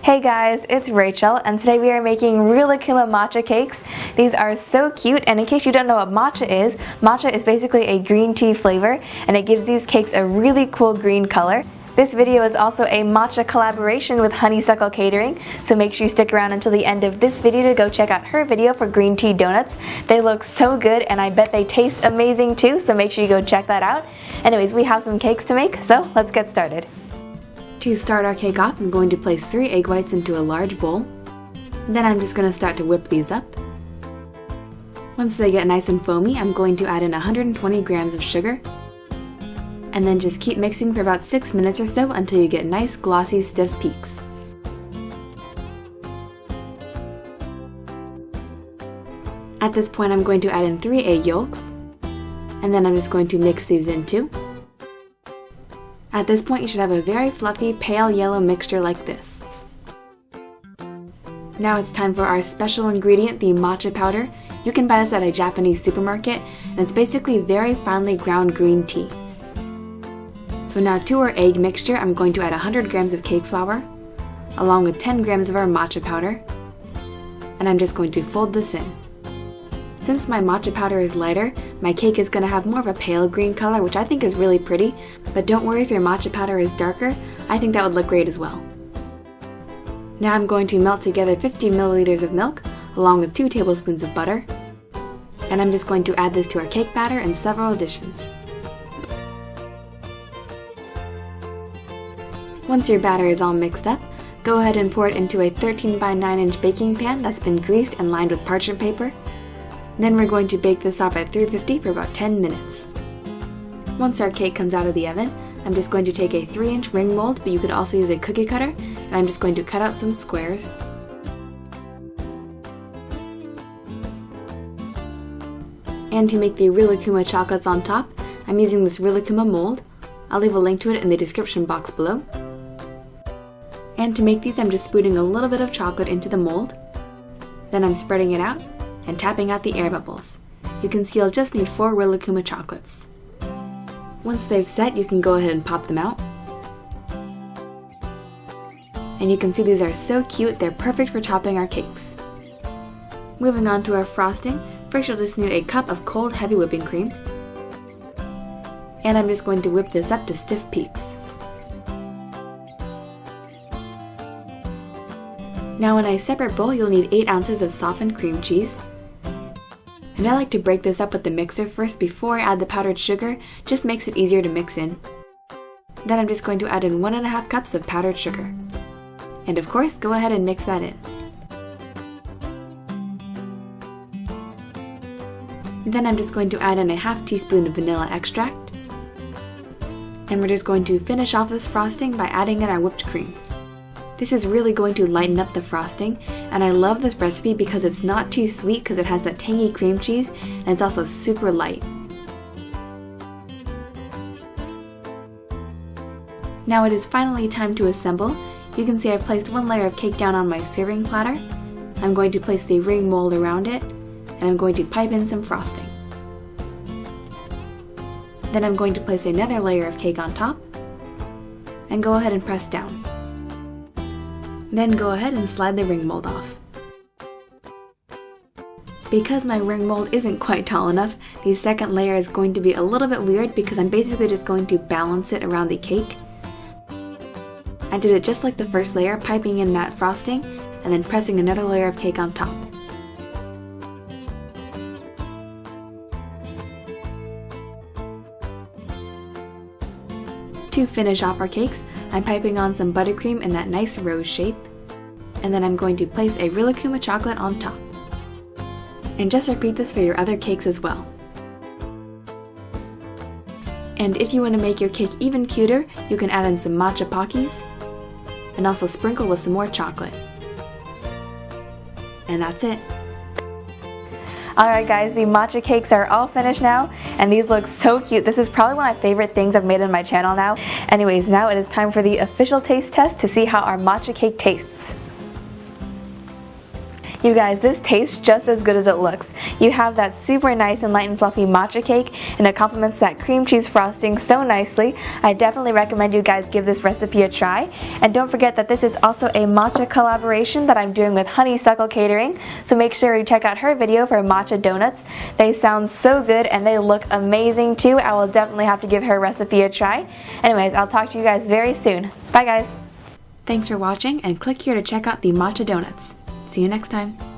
Hey guys, it's Rachel, and today we are making Rilakkuma matcha cakes. These are so cute, and in case you don't know what matcha is basically a green tea flavor, and it gives these cakes a really cool green color. This video is also a matcha collaboration with Honeysuckle Catering, so make sure you stick around until the end of this video to go check out her video for green tea donuts. They look so good, and I bet they taste amazing too, so make sure you go check that out. Anyways, we have some cakes to make, so let's get started. To start our cake off, I'm going to place 3 egg whites into a large bowl. Then I'm just going to start to whip these up. Once they get nice and foamy, I'm going to add in 120 grams of sugar. And then just keep mixing for about 6 minutes or so until you get nice, glossy, stiff peaks. At this point, I'm going to add in 3 egg yolks. And then I'm just going to mix these in too. At this point, you should have a very fluffy, pale yellow mixture like this. Now it's time for our special ingredient, the matcha powder. You can buy this at a Japanese supermarket, and it's basically very finely ground green tea. So now to our egg mixture, I'm going to add 100 grams of cake flour, along with 10 grams of our matcha powder, and I'm just going to fold this in. Since my matcha powder is lighter, my cake is going to have more of a pale green color, which I think is really pretty, but don't worry if your matcha powder is darker, I think that would look great as well. Now I'm going to melt together 50 milliliters of milk, along with 2 tablespoons of butter, and I'm just going to add this to our cake batter in several additions. Once your batter is all mixed up, go ahead and pour it into a 13 by 9 inch baking pan that's been greased and lined with parchment paper. Then we're going to bake this off at 350 for about 10 minutes. Once our cake comes out of the oven, I'm just going to take a 3-inch ring mold, but you could also use a cookie cutter, and I'm just going to cut out some squares. And to make the Rilakkuma chocolates on top, I'm using this Rilakkuma mold. I'll leave a link to it in the description box below. And to make these, I'm just spooning a little bit of chocolate into the mold. Then I'm spreading it out and tapping out the air bubbles. You can see you'll just need 4 Rilakkuma chocolates. Once they've set, you can go ahead and pop them out. And you can see these are so cute, they're perfect for topping our cakes. Moving on to our frosting, first you'll just need a cup of cold heavy whipping cream. And I'm just going to whip this up to stiff peaks. Now in a separate bowl, you'll need 8 ounces of softened cream cheese. And I like to break this up with the mixer first before I add the powdered sugar, just makes it easier to mix in. Then I'm just going to add in 1.5 cups of powdered sugar. And of course, go ahead and mix that in. Then I'm just going to add in a half teaspoon of vanilla extract. And we're just going to finish off this frosting by adding in our whipped cream. This is really going to lighten up the frosting, and I love this recipe because it's not too sweet because it has that tangy cream cheese, and it's also super light. Now it is finally time to assemble. You can see I've placed 1 layer of cake down on my serving platter. I'm going to place the ring mold around it, and I'm going to pipe in some frosting. Then I'm going to place another layer of cake on top, and go ahead and press down. Then go ahead and slide the ring mold off. Because my ring mold isn't quite tall enough, the second layer is going to be a little bit weird because I'm basically just going to balance it around the cake. I did it just like the first layer, piping in that frosting and then pressing another layer of cake on top. To finish off our cakes, I'm piping on some buttercream in that nice rose shape, and then I'm going to place a Rilakkuma chocolate on top. And just repeat this for your other cakes as well. And if you want to make your cake even cuter, you can add in some matcha pockies, and also sprinkle with some more chocolate. And that's it. Alright guys, the matcha cakes are all finished now, and these look so cute. This is probably one of my favorite things I've made on my channel now. Anyways, now it is time for the official taste test to see how our matcha cake tastes. You guys, this tastes just as good as it looks. You have that super nice and light and fluffy matcha cake, and it complements that cream cheese frosting so nicely. I definitely recommend you guys give this recipe a try. And don't forget that this is also a matcha collaboration that I'm doing with Honeysuckle Catering, so make sure you check out her video for matcha donuts. They sound so good and they look amazing too. I will definitely have to give her recipe a try. Anyways, I'll talk to you guys very soon. Bye guys! Thanks for watching, and click here to check out the matcha donuts. See you next time.